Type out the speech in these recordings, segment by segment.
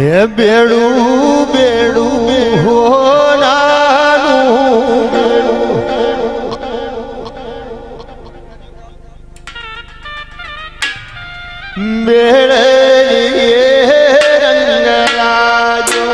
હે બેડું બેડું હોનાનું બેડે રંગલાજો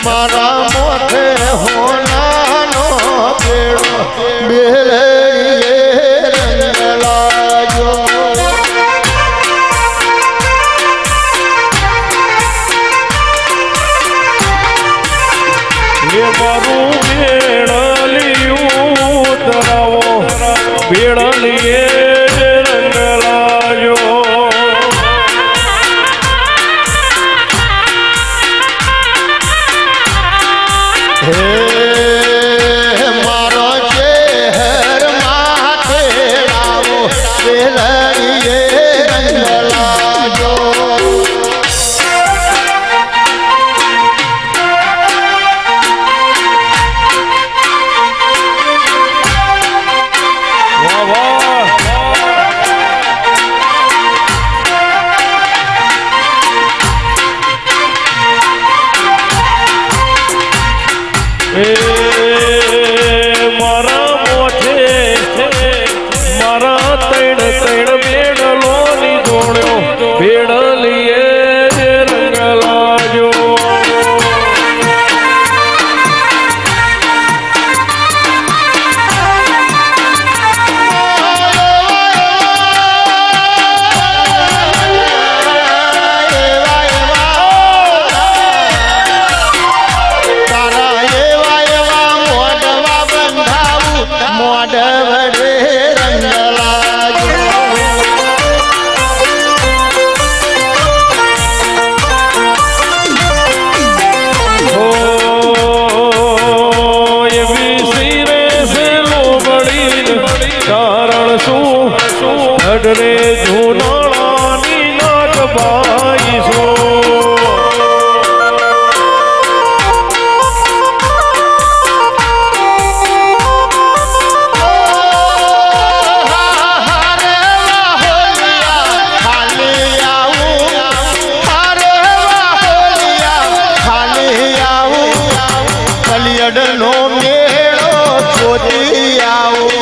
મારા મોઢે હોનાનો બેડો બેલે રંગલાજો એ મારું બેડલિયું ધરાવો બેડલીએ રંગલાજો મારો શહેર માથે લાવો બેલરીએ રંગલાજો વાહ વાહ મારા મોઠે મારા તૈણ બેડલો ની જોડ્યો બેડલીએ રંગલાજો મોઢવડે રંગલાજો એવી સિરે સે લોબડી કારણ શું અડરે જૂનાની નાટ બાઈ છો નો મેળો છોડી આવો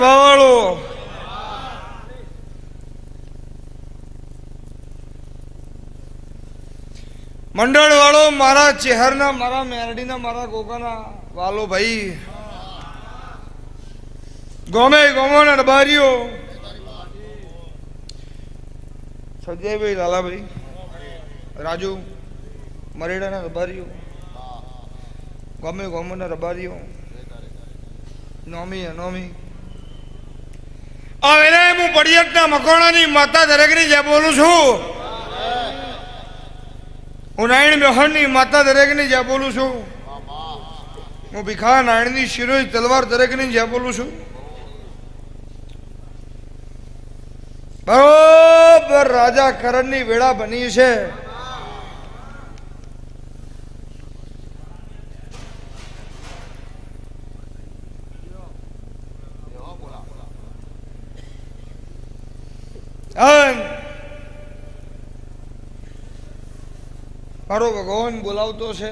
ભાવાળો મંડળ વાળો મારા ચહેરના મારા મેરડીના મારા ગોગાના વાલો ભાઈ ગોમે ગોમોના રબારીઓ સજયભાઈ લાલાભાઈ રાજુ મરેડાના રબારીઓ ગોમે ગોમોના રબારીઓ નોમી અનોમી હવે હું પડિયતના મકોણાની માતા દરેકની જે બોલું છું હું નારાયણ બેહણની માતા દરેકની જે બોલું છું હું ભીખા નારાયણની શિરોજ તલવાર દરેકની જે બોલું છું બરોબર રાજા કરણની વેળા બની છે. મારો ભગવાન બોલાવતો છે.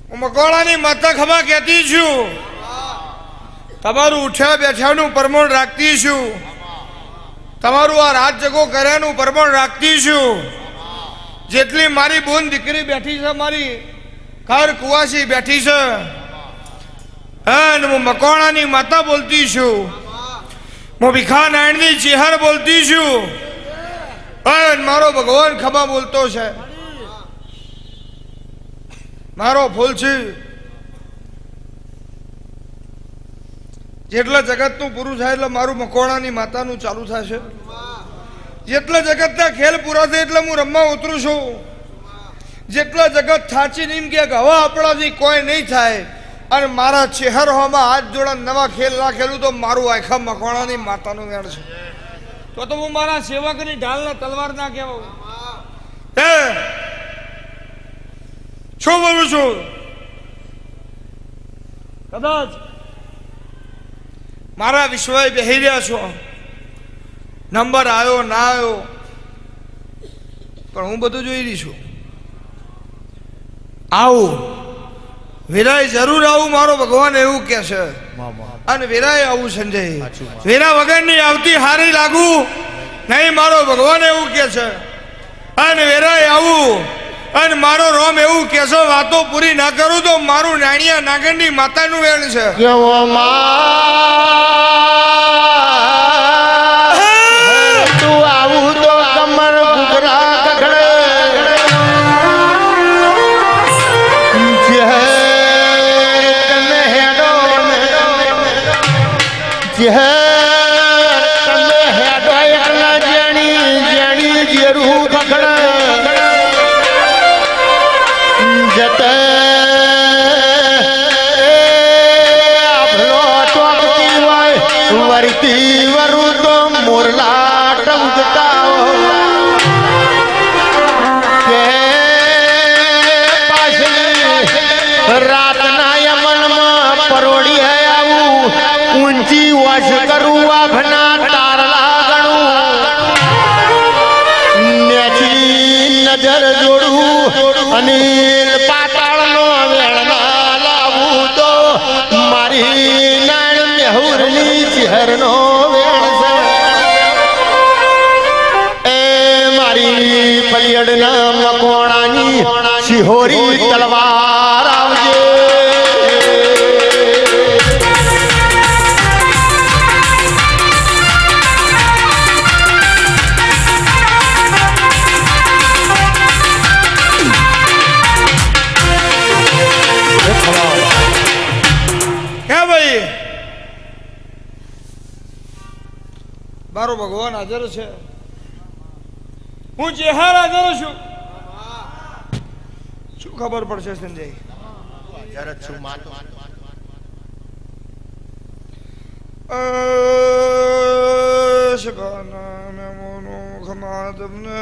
હું મકોડાની માતા ખમા કહેતી છું. તમારું ઉઠ્યા બેઠાનું પરમણ રાખતી છું. તમારું આ રાત જગો કર્યાનું પરમણ રાખતી છું. જેટલી મારી બોન દીકરી બેઠી છે, મારી ઘર કુવાસી બેઠી છે, અને હું મકોડાની માતા બોલતી છું. હું ભીખા નાયણની ચેહર બોલતી છું. અને મારો ભગવાન ખમા બોલતો છે. મારો ફૂલ છે. જેટલા જગતનું પૂરું થાય એટલે મારું મકોડાની માતાનું ચાલુ થશે. જેટલા જગતના ખેલ પૂરા થાય એટલે હું રમવા ઉતરું છું. જેટલા જગત થાચી નીમ કે હવે આપણાથી કોઈ નહીં થાય અને મારા ચહેરામાં હાથ જોડા નવા ખેલ ના ખેલું તો મારું આખા મકોડાની માતાનું વેણ છે. તો હું મારા સેવકની ઢાલના તલવાર ના કહેવાઉં. શું બોલું છું? કદાચ મારા વિશ્વાય બેહી રહ્યા છો. નંબર આવ્યો ના આવ્યો પણ હું બધું જોઈ રહી છું. આવું વેરાય જરૂર આવું, મારો ભગવાન એવું કે છે. અને વેરાય આવું સંજય. વેરા વગરની આવતી હારી લાગુ નહીં, મારો ભગવાન એવું કે છે. અને વેરાય આવું અને મારો રોમ એવું કે છે. વાતો પૂરી ના કરું તો મારું નાણિયા નાગરની માતાનું વેણ છે. કેવો માં તું આવું તો કમર ઘૂઘરા કખડે. તમે હેડો એટલા જેણી જેણી જેરું પકડે જતે આભલો ટોકતી હોય વરતી વરું તો મોરલા ટમકતા કે પાછલી રાતના યમનમાં પરોડી હે આવું ઊંચી વશ કરું આભના તારલા ગણું નેચી નજર જોડું અનિલ પાતાળનો વેણના લાવું તો મારી નાણ મેહુરની ચહેરનો વેણ છે. એ મારી પલિયડના મકોણાની શિહોરી તલવાર આવજે. મારો ભગવાન હાજર છે. હું ચેહર હાજર છું. શું ખબર પડશે સંજય? શબાના મેમોનો ખમાદમને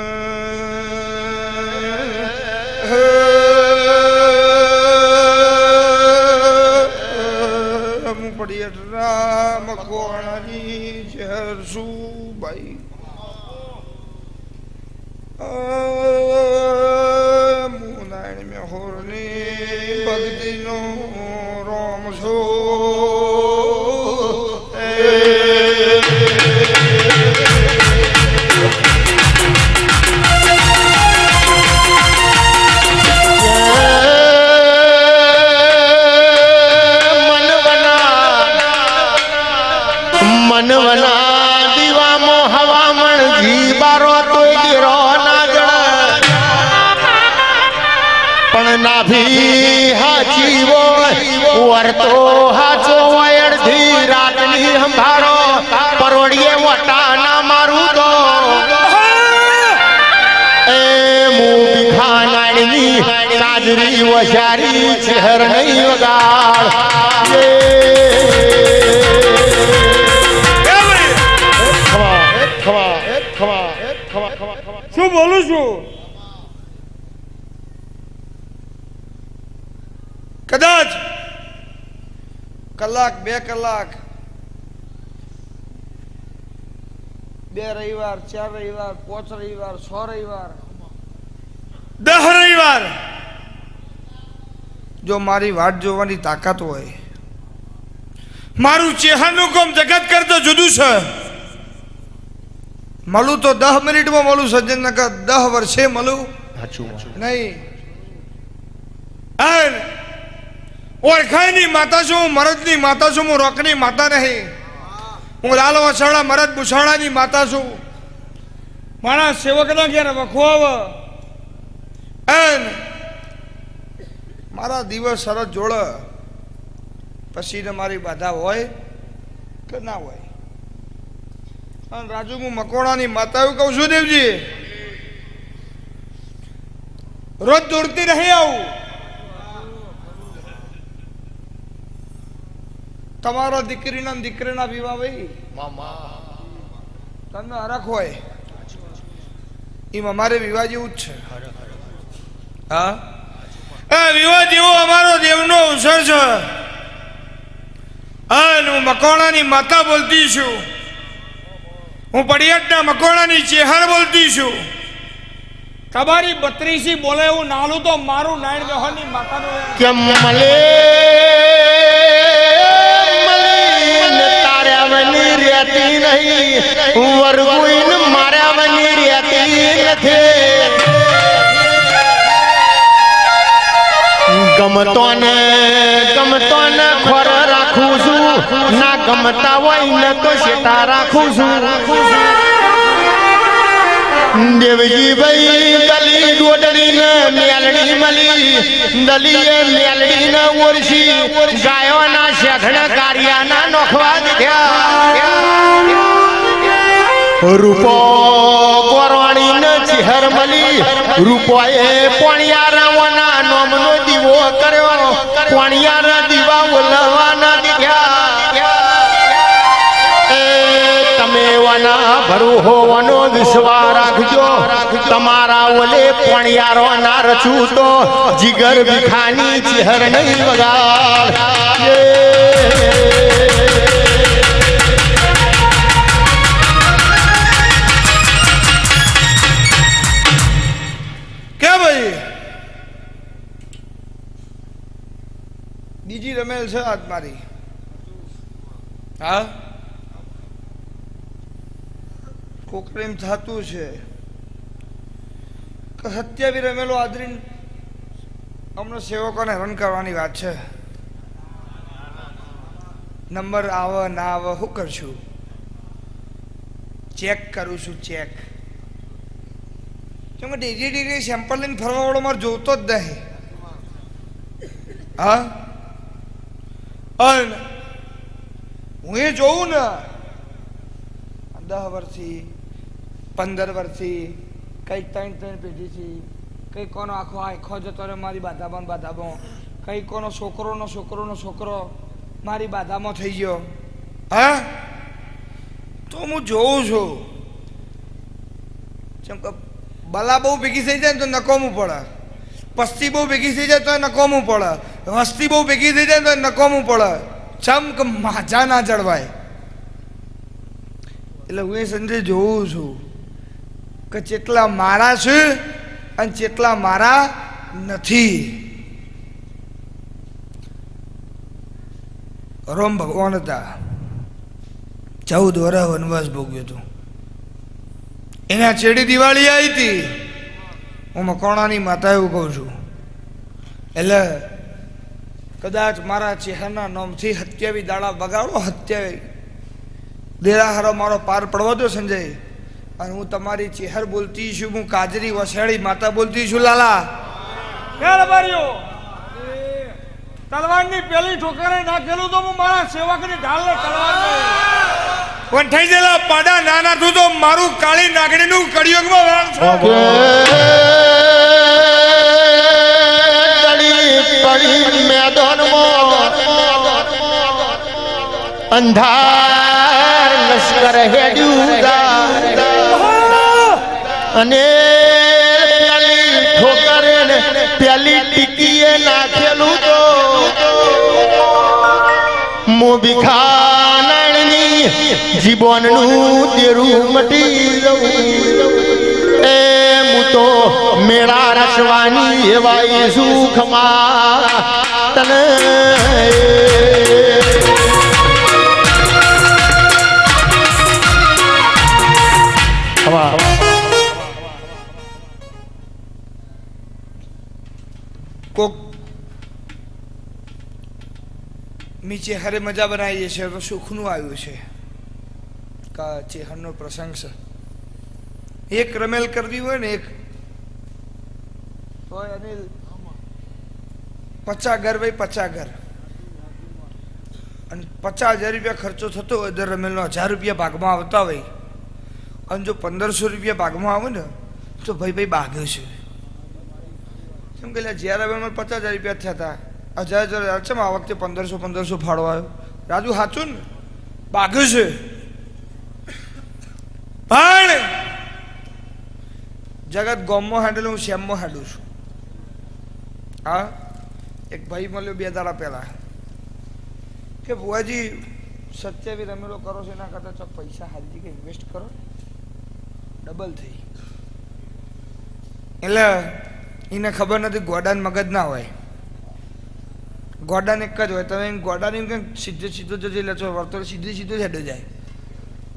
પડી એટલા મકોણાની ચહેર શું ભાઈ મુનાયણ મેહોરની ભક્તિનો રોમ છો. મનવના દીવામાં હવામણ ઘી બારો તોય ગીરો ના જણ પણ નાભી હાચી હોય વરતો હાચો હોય અડધી રાતની સંભાળો પરોડીએ વટા ના મારું તો એ મું ભીખા નાણની કાજરી વસારી ચહેર નહીં વગાડ. હું બોલું છું. કદાચ કલાક 2 કલાક 2 રવિવાર 4 રવિવાર 5 રવિવાર 6 રવિવાર 10 રવિવાર જો મારી વાટ જોવાની તાકાત હોય, મારું ચેહરાનું કામ જગત કરતો જુદું છે. મળું તો 10 મિનિટમાં મળું સજ્જન, નકર 10 વર્ષે મળું નહીં. ઓળખાયની માતા છું, મરદની માતા છું, હું રોકની માતા નહીં. હું લાલ વસાડા મરદ બુસાડાની માતા છું. મારા સેવકના ઘેર વખો આવે, મારા દિવસ સરસ જોડે, પછી ને મારી બાધા હોય કે ના હોય. અને રાજુ હું મકોડાની માતા એવું કહું છું દેવજી, રોજ દોડતી નહીં આવું. તમારા દીકરીના વિવાહ ભાઈ તમને હરખ હોય, એમાં અમારે વિવાહ જેવું જ છે. હા, વિવાહ જેવો અમારો દેવનો અવસર છે. અને હું મકોણાની માતા બોલતી છું, હું પડિયાટના મકોણાની ચેહર બોલતી છું. તમારી 32 બોલે એવું નાલું તો મારું 9 બહેનની માતાનું કેમ મળે તાર્યાવની રહેતી નહીં, વરગુઈન માર્યાવની રહેતી નથી. ગમતો ને ખોર રાખું છું, ના ગમતા હોય ને તો શેટા રાખું છું. દેવજી ભાઈ દલી દોડડીને મેલડી મળી, દલીએ મેલડીને ઓરસી, ગાયોના શેઠણ કારિયાના નોખવા દીધા. રૂપો કોરવાણીને ચહેર મળી, રૂપોએ પોણિયારાઓના નોમનો દીવો કર્યો, પોણિયારા દીવા ઓલવાના દીધા. તમે વના ભરું હોવાનો વિશ્વાસ રાખજો, તમારા ઓલે પોણિયારો ના રચું તો જીગર ભીખાની ચહેર નહીં વગાડ. કે ભાઈ બીજી રમેલ છે આજ મારી. હા, કોકરેમ થતું છે કે 27 રમેલો આદરીને અમને સેવકોને હેરાન કરવાની વાત છે. નંબર આવે ના આવે શું કરશું? ચેક કરું છું, ચેક. કેમ કે ડિગ્રી સેમ્પલ લઈને ફરવા વાળો મારે જોતો જ નહીં. હા, અને હું એ જોઉં ને 10 વર્ષથી 15 વર્ષથી કઈક 3 પેઢીથી, કઈ કોનો આખો જતો રહે મારી બાધામાં, કઈ કોનો છોકરોનો છોકરો મારી બાધામાં થઈ ગયો. હા, તો હું જોઉં છું. જેમ કે બલા બહુ ભેગી થઈ જાય ને તો નકોમું પડે, પસ્તી બહુ ભેગી થઈ જાય તો નકોમું પડે, વસ્તી બહુ ભેગી થઈ જાય તો નકોમું પડે. ચમ કે માજા ના જળવાય. એટલે હું એ સંજય જોઉં છું કે જેટલા મારા છે અને જેટલા મારા નથી. રામ ભગવાન હતા, 14 વર્ષ વનવાસ ભોગ્યો હતો. એના ચેડી દિવાળી આવી હતી. હું મકોણાની માતા એવું કહું છું. એટલે કદાચ મારા ચહેરાના નામથી 27 દાડા બગાડો, 27 દેરાહારો મારો પાર પડવો દો સંજય. અને હું તમારી ચહેર બોલતી છું, હું કાજરી વસાડી માતા બોલતી છું. લાલા તલવારની પેલી ઠોકરે નાખેલું તો હું મારા સેવકની ઢાલને તલવાર પણ થઈ ગયેલા પાડા નાના તું તો મારું કાળી નાગણીનું કળિયુગમાં વરણ છે. પડી મેદાનમાં અંધાર લશ્કર હેડ્યું, અને પેલી ઠોકરે ને પેલી ટીકીએ નાખેલું તો મોબીખાનની જીવનનું તેરું મટી જવું એ હું તો મેળા રચવાની એવા સુખમાં તને કોક મી ચેહરે મજા બનાવીએ છે તો સુખનું આવ્યું છે કા ચેહરનો પ્રસંગ છે એક રમેલ કરવી હોય ને એક તો અનિલ 50 ઘર ભાઈ 50 ઘર અને 50,000 રૂપિયા ખર્ચો થતો હોય દર રમેલનો 1000 રૂપિયા ભાગમાં આવતા હોય અને જો 1500 રૂપિયા ભાગમાં આવે ને તો ભાઈ ભાગ્યો છે કેમ કે જ્યારે રમેલમાં 50,000 રૂપિયા થયા હતા 1000 છે આ વખતે 1500 ફાળો આવ્યો રાજુ સાચું ને ભાગ્યો છે પણ જગત ગોમમાં હાંડેલ હું શ્યામમાં હાંડું છું હા એક ભાઈ મળ્યો 2 દાડા પહેલા કે બુઆજી 27 રમેલો કરો છો એના કરતા ચોક પૈસા હાલજી કે ઇન્વેસ્ટ કરો ડબલ થઈ એટલે એને ખબર નથી ગોડાન મગજ ના હોય ગોડાને એક જ હોય તમે ગોડાને કંઈક સીધો જજે લે છો વર્તળ સીધું જ હેડો જાય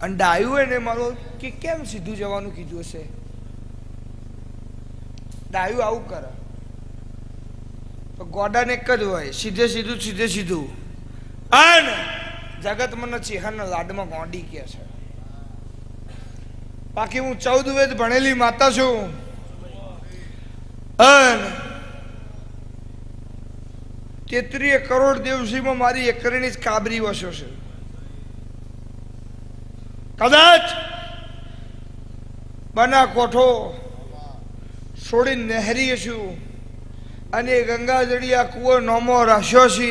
અને ડાયું હોય ને મારું કે કેમ સીધું જવાનું કીધું હશે ડાયું આવું કરે તો ગોડાને એક જ હોય સીધે સીધું અને જગત મને ચેહરના લાડમાં ગોંડી કે છે બાકી હું 14 વેદ ભણેલી માતા છું અને 33 કરોડ દેવસીમાં મારી એકરીની જ કાબરી વસો છે કદાચ બના કોઠો છોડી નહેરી છું અને ગંગા જડિયા કુવો નોમો રાખ્યો છે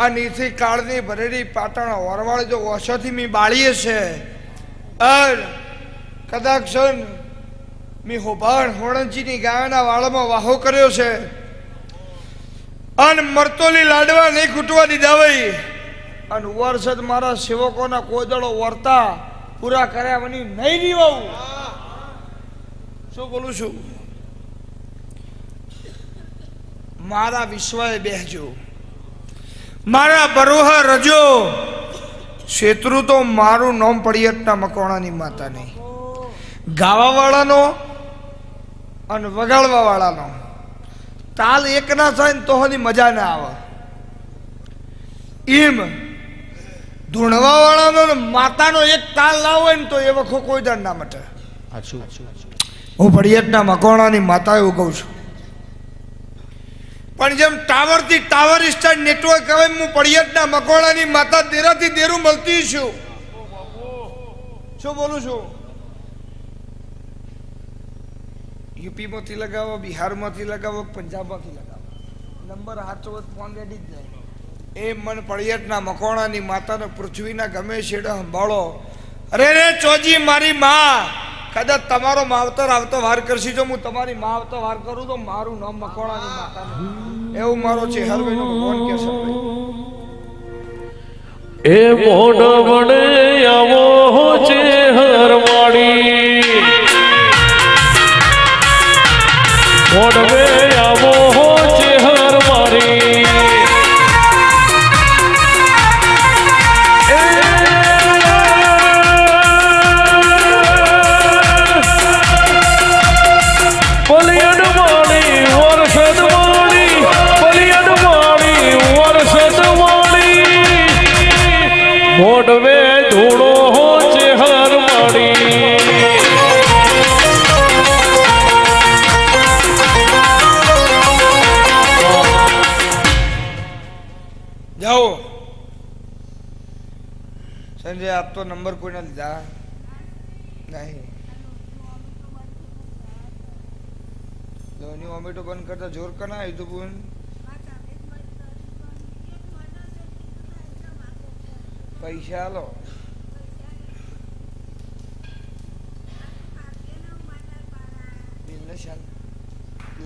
અને એથી કાળની ભરેલી પાટણ વરવાળ જો વર્ષોથી મી બાળીએ છે અને કદાચ સન મી હોભાણ હોણજીની ગાયના વાળમાં વાહો કર્યો છે અને મરતોલી લાડવા નહીં ખૂટવા દીધા ભાઈ અને વર્ષદ મારા સેવકોના કોદળો વર્તા પૂરા કર્યા વની નહીં દીવાવું શું બોલું છું મારા વિશ્વાએ બેહજો મારા બરોહા રજો શેત્રુ તો મારું નામ પડિયતના મકોણાની માતા નહીં ગાવાવાળાનો અને વગાડવા વાળાનો તાલ એક ના થાય ને તો હની મજા ના આવે એમ ધૂણવા વાળાનો ને માતાનો એક તાલ ના હોય ને તો એ વખો કોઈ દર ના મટે હું પડિયતના મકોણાની માતા એવું કહું છું પણ જેમ ટાવર થી ટાવર સ્ટાર નેટવર્ક હવે હું પડિયતના મકોણાની માતા દેરાથી દેરું મળતી છું શું બોલું છું યુપી માંથી લગાવો બિહારમાંથી લગાવો પંજાબમાંથી લગાવો નંબર હાચો ફોન રેડી જ જાય એ મન પડિયતના મકોણાની માતાને પૃથ્વીના ગમે છેડે સંભાળો અરે રે ચોજી મારી માં કદાચ તમારો માવતર આવતો વાર કરશી જો હું તમારી માં આવતો વાર કરું તો મારું નામ મકોણાની માતા એવું મારો ચેહરભાઈનો ભગવાન કે છે એ મોઢ વડે આવો ચેહરવાળી મોઢવે આવો ચેહરવાળી મોઢવે ધૂળો ચેહરવાળી જાઓ સંજય આપ તો નંબર કોઈને લીધા નહીં ધોની ઓમેટો બંધ કરતા જોર કના આવ્યું તું બોન પૈસા લો આવશે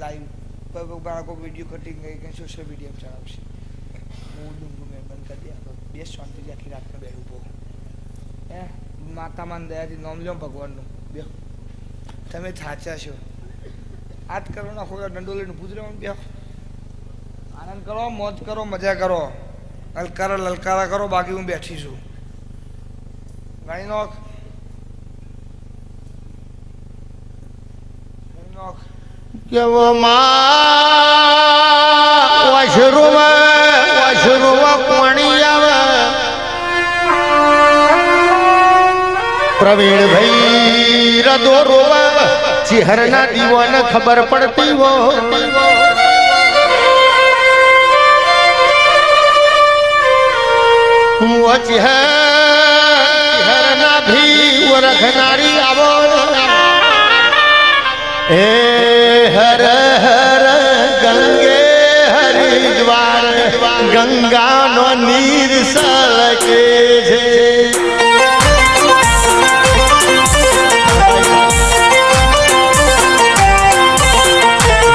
લાઈવ બાળકો વિડીયો કટિંગ કંઈ સોશિયલ મીડિયા ચડાવશે હું ડુંગું મેં બંધ કરી દે તો બે શાંતિથી આખી રાતનો બેઠું બહુ હે માતામાન દયાથી નામ લ્યો ભગવાનનું બે તમે થાચા છો આજ કરો ના ખોયા દંડો લઈને પૂછ રહ્યો બે આનંદ કરો મોજ કરો મજા કરો લલકારા કરો બાકી હું બેઠી છું ગાડી નોખ વશરૂમ પાણી આવે પ્રવીણ ભાઈ રદો રોવા ચહેરના દીવાને ખબર પડતી હો ચહેરના ભી રખનારી આવો હે હર હર ગંગે હરિદ્વાર ગંગાનો નીર સલકે છે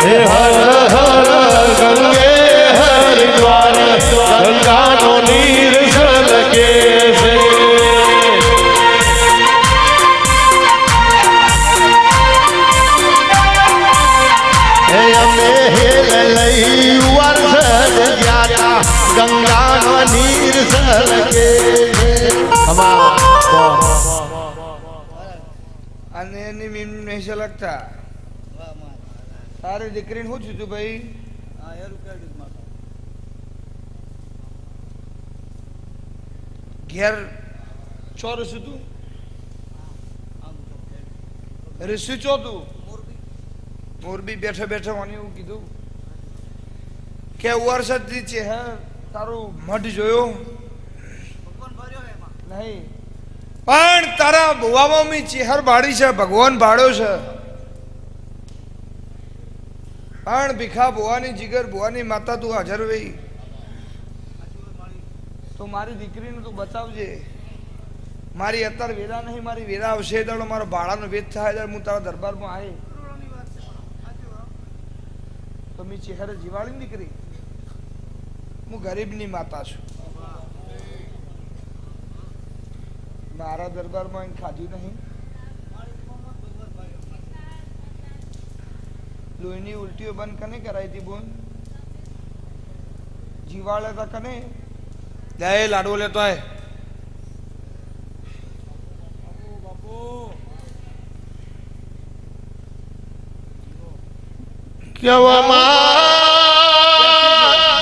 હે હર હર ગંગે હરિદ્વાર ગંગાનો નીર સલકે છે ગંગાનો નીર સલકે અને એની મીમ નહીં સલગતા તારી દીકરીને શું થયું ભાઈ ઘેર ચો રસું તું રસું ચો તું મોરબી બેઠા બેઠા મને એવું કીધું કે વર્ષથી છે હે તારું મઢ જોયો નહીં પણ તારા ભુવામાં મી ચેહર બાળી છે ભગવાન ભાડ્યો છે પણ ભીખા ભુવાની જીગર ભુવાની માતા તું હાજર વઈ તો મારી દીકરીને તું બચાવજે મારી અત્યારે વેરા નહીં મારી વેરા આવશે દાડો મારો ભાડાનો વેદ થાય હું તારા દરબારમાં આવે તો મી ચેહરે જીવાળી દીકરી હું ગરીબની માતા છું મારા દરબારમાં ખાધું નહીં લોહીની ઉલટીઓ બંધ કને કરાઈ હતી બોન જીવાળે તા કને જાય લાડવો લેતો આય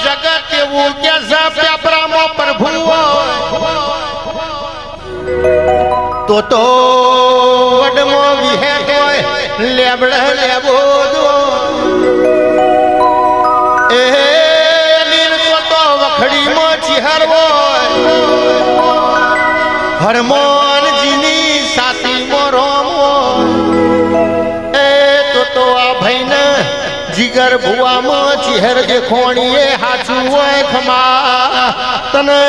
જગત એવું કે પ્યાપરામાં પ્રભુ તો વડમો વિહેત હોય લેબડે લેવો દો એ નીલ તો વખડીમાં ચિહર હોય હરમોનજીની સાતીમાં રોમ એ તો આ ભાઈને જીગર ભુવામાં ચહેર દેખોણીએ હાચું હોય ખમા તને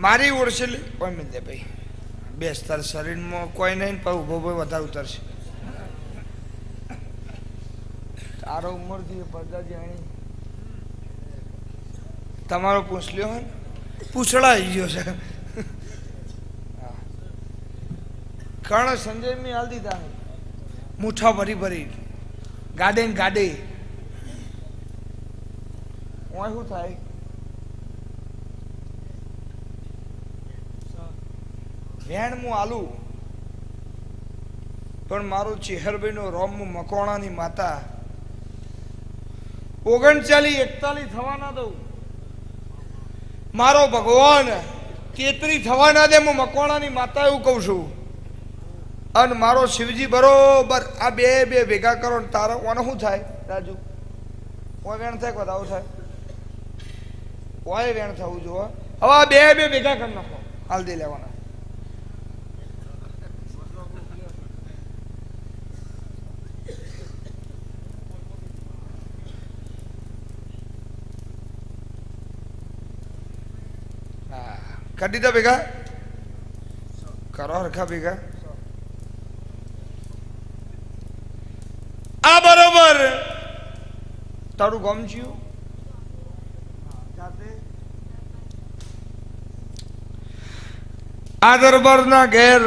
મારી ઓળશેલી કોઈ મિલ દે ભાઈ બેસ તાર શરીરમાં કોઈ નહીં પણ ઉભો ઉભો વધારે ઉતરશે તારો ઉંમરથી પડદા જાણી તમારો પૂછલ્યો હોય ને પૂછડા આવી ગયો છે કર્ણ સંજય મેં હાલ દીધા મૂઠા ભરી ભરી ગાડે ને ગાડે શું થાય વેણ હું આલું પણ મારું ચેહરભાઈ નો રોમ મકોણાની માતા 39-41 થવા ના દઉં મારો ભગવાન 33 થવા ના દે હું મકોણાની માતા એવું કહું છું અને મારો શિવજી બરોબર આ બે ભેગા કરો ને તારો ઓને શું થાય રાજુ કોઈ વેણ થાય વધાવો થાય કોઈ વેણ થવું જોવે હવે આ બે ભેગા કરી નાખો હાલ દે લેવાના કાઢી દા ભેગા કરો હરખા ભેગા. આ બરોબર તારું ગામ થયું આ દરબારના ઘેર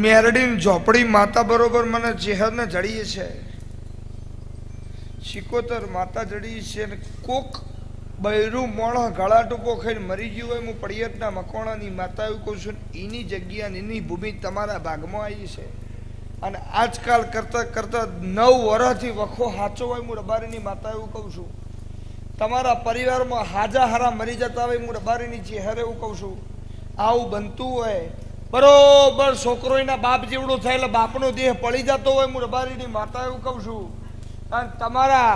મેરડીન ઝોપડી માતા બરોબર મને ચેહરને જડીએ છે. શિકોતર માતા જડી છે ને કોક બૈરું મોણા ગળા ટૂંકો ખાઈને મરી ગયું હોય. હું પડિયતના મકોણાની માતા એવું કહું છું. એની જગ્યા ને એની ભૂમિ તમારા ભાગમાં આવી છે. અને આજકાલ કરતા કરતા 9 વર્ષથી વખો સાચો હોય. હું રબારીની માતા એવું કહું છું. તમારા પરિવારમાં હાજા હારા મરી જતા હોય. હું રબારીની ચેહર એવું કહું છું. આવું બનતું હોય બરોબર છોકરો એના બાપ જેવડો થાય એટલે બાપનો દેહ પડી જતો હોય. હું રબારીની માતા એવું કહું છું. અને તમારા